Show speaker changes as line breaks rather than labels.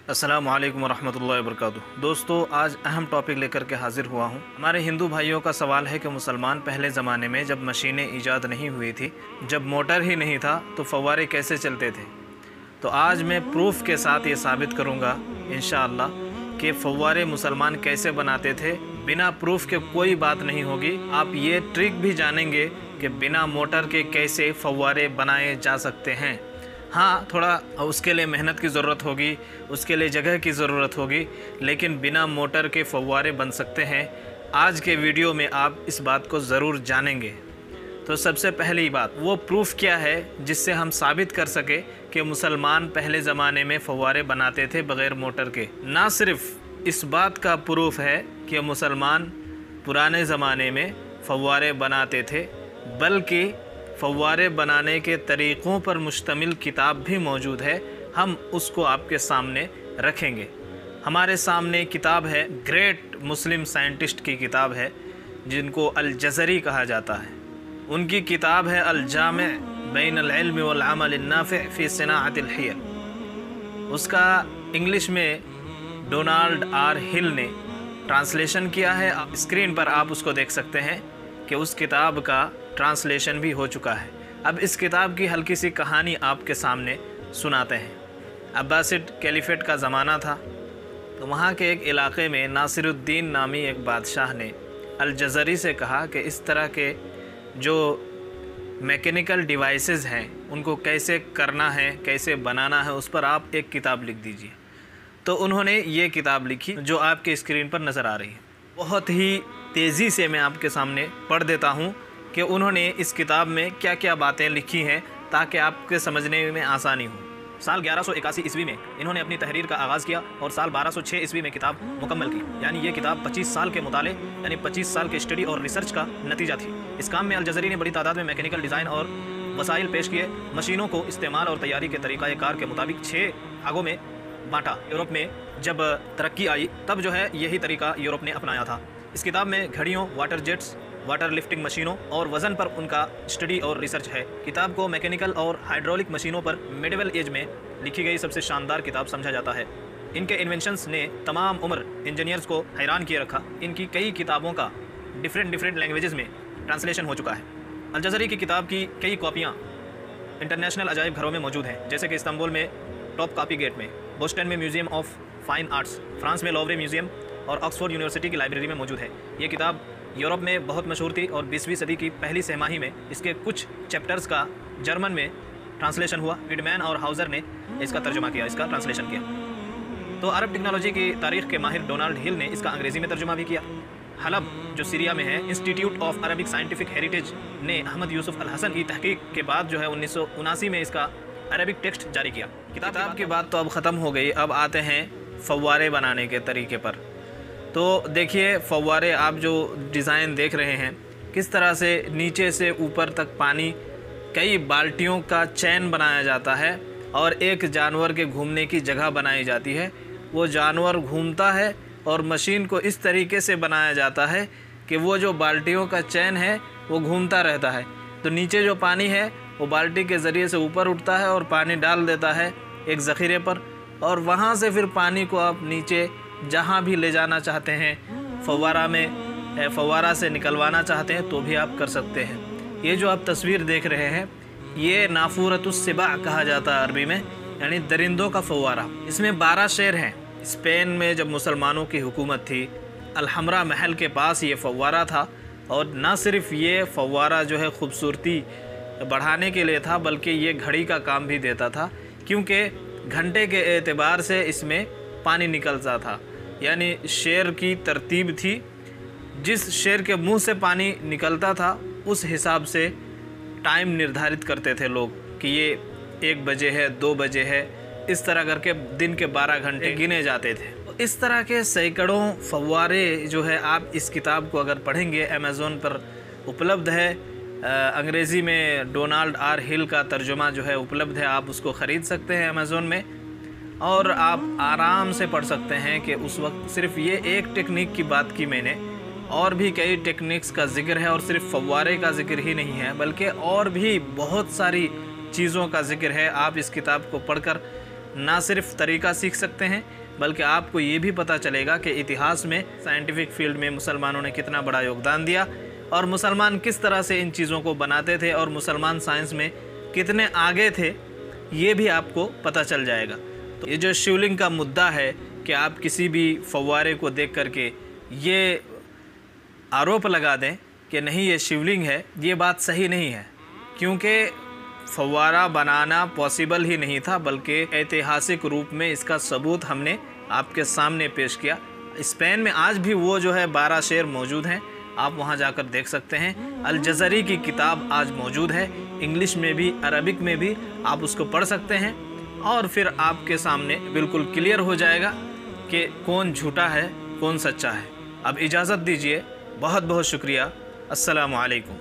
अस्सलाम वालेकुम वरहमतुल्लाहि वबरकातुहू। दोस्तों, आज अहम टॉपिक लेकर के हाज़िर हुआ हूँ। हमारे हिंदू भाइयों का सवाल है कि मुसलमान पहले ज़माने में जब मशीनें ईजाद नहीं हुई थी, जब मोटर ही नहीं था, तो फव्वारे कैसे चलते थे। तो आज मैं प्रूफ के साथ ये साबित करूँगा इंशाअल्लाह कि फव्वारे मुसलमान कैसे बनाते थे। बिना प्रूफ के कोई बात नहीं होगी। आप ये ट्रिक भी जानेंगे कि बिना मोटर के कैसे फव्वारे बनाए जा सकते हैं। हाँ, थोड़ा उसके लिए मेहनत की ज़रूरत होगी, उसके लिए जगह की ज़रूरत होगी, लेकिन बिना मोटर के फव्वारे बन सकते हैं। आज के वीडियो में आप इस बात को ज़रूर जानेंगे। तो सबसे पहली बात, वो प्रूफ क्या है जिससे हम साबित कर सके कि मुसलमान पहले ज़माने में फव्वारे बनाते थे बग़ैर मोटर के। ना सिर्फ इस बात का प्रूफ है कि मुसलमान पुराने ज़माने में फव्वारे बनाते थे, बल्कि फव्वारे बनाने के तरीक़ों पर मुश्तमिल किताब भी मौजूद है। हम उसको आपके सामने रखेंगे। हमारे सामने किताब है, ग्रेट मुस्लिम साइंटिस्ट की किताब है, जिनको अल-जज़री कहा जाता है। उनकी किताब है अल-जामे' बैन अल-इल्म वल अमल अन-नाफ़िअ फ़ी सनाअतिल हियल। उसका इंग्लिश में डोनाल्ड आर हिल ने ट्रांसलेशन किया है। स्क्रीन पर आप उसको देख सकते हैं कि उस किताब का ट्रांसलेशन भी हो चुका है। अब इस किताब की हल्की सी कहानी आपके सामने सुनाते हैं। अब्बासिड कैलिफेट का ज़माना था, तो वहाँ के एक इलाक़े में नासिरुद्दीन नामी एक बादशाह ने अल-जज़री से कहा कि इस तरह के जो मैकेनिकल डिवाइसेस हैं उनको कैसे करना है, कैसे बनाना है, उस पर आप एक किताब लिख दीजिए। तो उन्होंने ये किताब लिखी जो आपके स्क्रीन पर नज़र आ रही है। बहुत ही तेज़ी से मैं आपके सामने पढ़ देता हूँ कि उन्होंने इस किताब में क्या क्या बातें लिखी हैं, ताकि आपके समझने में आसानी हो। साल 1181 ईस्वी में इन्होंने अपनी तहरीर का आगाज़ किया और साल 1206 ईस्वी में किताब मुकम्मल की। यानी ये किताब 25 साल के मुताले, यानी 25 साल के स्टडी और रिसर्च का नतीजा थी। इस काम में अल-जज़री ने बड़ी तादाद में मैकेनिकल डिज़ाइन और वसाइल पेश किए। मशीनों को इस्तेमाल और तैयारी के तरीक़ाकार के मुताबिक 6 भागों में बांटा। यूरोप में जब तरक्की आई तब जो है यही तरीका यूरोप ने अपनाया था। इस किताब में घड़ियों, वाटर जेट्स, वाटर लिफ्टिंग मशीनों और वज़न पर उनका स्टडी और रिसर्च है। किताब को मैकेनिकल और हाइड्रोलिक मशीनों पर मिडिवल एज में लिखी गई सबसे शानदार किताब समझा जाता है। इनके इन्वेंशंस ने तमाम उम्र इंजीनियर्स को हैरान किए रखा। इनकी कई किताबों का डिफरेंट लैंग्वेजेस में ट्रांसलेशन हो चुका है। अल-जज़री की किताब की कई कॉपियाँ इंटरनेशनल अजायब घरों में मौजूद हैं, जैसे कि इस्तांबुल में टॉप कॉपी गेट में, बोस्टन में museum of fine arts, France में लोवरे म्यूज़ियम और ऑक्सफोर्ड यूनिवर्सिटी की लाइब्रेरी में मौजूद है। ये किताब यूरोप में बहुत मशहूर थी और 20वीं सदी की पहली सहमाही में इसके कुछ चैप्टर्स का जर्मन में ट्रांसलेशन हुआ। विडमैन और हाउज़र ने इसका तर्जुमा किया, इसका ट्रांसलेशन किया। तो अरब टेक्नोलॉजी की तारीख़ के माहिर डोनाल्ड हिल ने इसका अंग्रेज़ी में तर्जुमा भी किया। हलब जो सीरिया में है, institute of Arabic scientific heritage ने अहमद यूसुफ अल हसन की तहकीक के बाद जो है 1979 में इसका अरबिक टेक्स्ट जारी किया। किताब की बात तो अब ख़त्म हो गई। अब आते हैं फव्वारे बनाने के तरीके पर। तो देखिए, फव्वारे आप जो डिज़ाइन देख रहे हैं, किस तरह से नीचे से ऊपर तक पानी, कई बाल्टियों का चैन बनाया जाता है और एक जानवर के घूमने की जगह बनाई जाती है। वो जानवर घूमता है और मशीन को इस तरीके से बनाया जाता है कि वो जो बाल्टियों का चैन है वो घूमता रहता है। तो नीचे जो पानी है वो बाल्टी के ज़रिए से ऊपर उठता है और पानी डाल देता है एक ज़ख़ीरे पर, और वहाँ से फिर पानी को आप नीचे जहाँ भी ले जाना चाहते हैं, फव्वारा से निकलवाना चाहते हैं तो भी आप कर सकते हैं। ये जो आप तस्वीर देख रहे हैं, ये नाफूरतुस सिबा कहा जाता है अरबी में, यानी दरिंदों का फव्वारा। इसमें 12 शेर हैं। स्पेन में जब मुसलमानों की हुकूमत थी, अलहमरा महल के पास ये फव्वारा था, और न सिर्फ ये फव्वारा जो है ख़ूबसूरती बढ़ाने के लिए था, बल्कि ये घड़ी का काम भी देता था, क्योंकि घंटे के एतबार से इसमें पानी निकलता था। यानी शेर की तरतीब थी, जिस शेर के मुंह से पानी निकलता था उस हिसाब से टाइम निर्धारित करते थे लोग कि ये 1 बजे है, 2 बजे है, इस तरह करके दिन के 12 घंटे गिने जाते थे। इस तरह के सैकड़ों फव्वारे जो है, आप इस किताब को अगर पढ़ेंगे, अमेज़ोन पर उपलब्ध है। अंग्रेज़ी में डोनाल्ड आर हिल का तर्जुमा जो है उपलब्ध है, आप उसको ख़रीद सकते हैं अमेज़ोन में, और आप आराम से पढ़ सकते हैं कि उस वक्त सिर्फ ये एक टेक्निक की बात की मैंने, और भी कई टेक्निक्स का ज़िक्र है, और सिर्फ फव्वारे का ज़िक्र ही नहीं है, बल्कि और भी बहुत सारी चीज़ों का ज़िक्र है। आप इस किताब को पढ़कर ना सिर्फ तरीका सीख सकते हैं बल्कि आपको ये भी पता चलेगा कि इतिहास में साइंटिफिक फील्ड में मुसलमानों ने कितना बड़ा योगदान दिया और मुसलमान किस तरह से इन चीज़ों को बनाते थे और मुसलमान साइंस में कितने आगे थे, ये भी आपको पता चल जाएगा। तो ये जो शिवलिंग का मुद्दा है कि आप किसी भी फव्वारे को देख करके ये आरोप लगा दें कि नहीं ये शिवलिंग है, ये बात सही नहीं है, क्योंकि फव्वारा बनाना पॉसिबल ही नहीं था, बल्कि ऐतिहासिक रूप में इसका सबूत हमने आपके सामने पेश किया। स्पेन में आज भी वो जो है 12 शेर मौजूद हैं, आप वहाँ जाकर देख सकते हैं। अल जज़री की किताब आज मौजूद है, इंग्लिश में भी अरबिक में भी आप उसको पढ़ सकते हैं और फिर आपके सामने बिल्कुल क्लियर हो जाएगा कि कौन झूठा है कौन सच्चा है। अब इजाज़त दीजिए, बहुत बहुत शुक्रिया। अस्सलामु अलैकुम।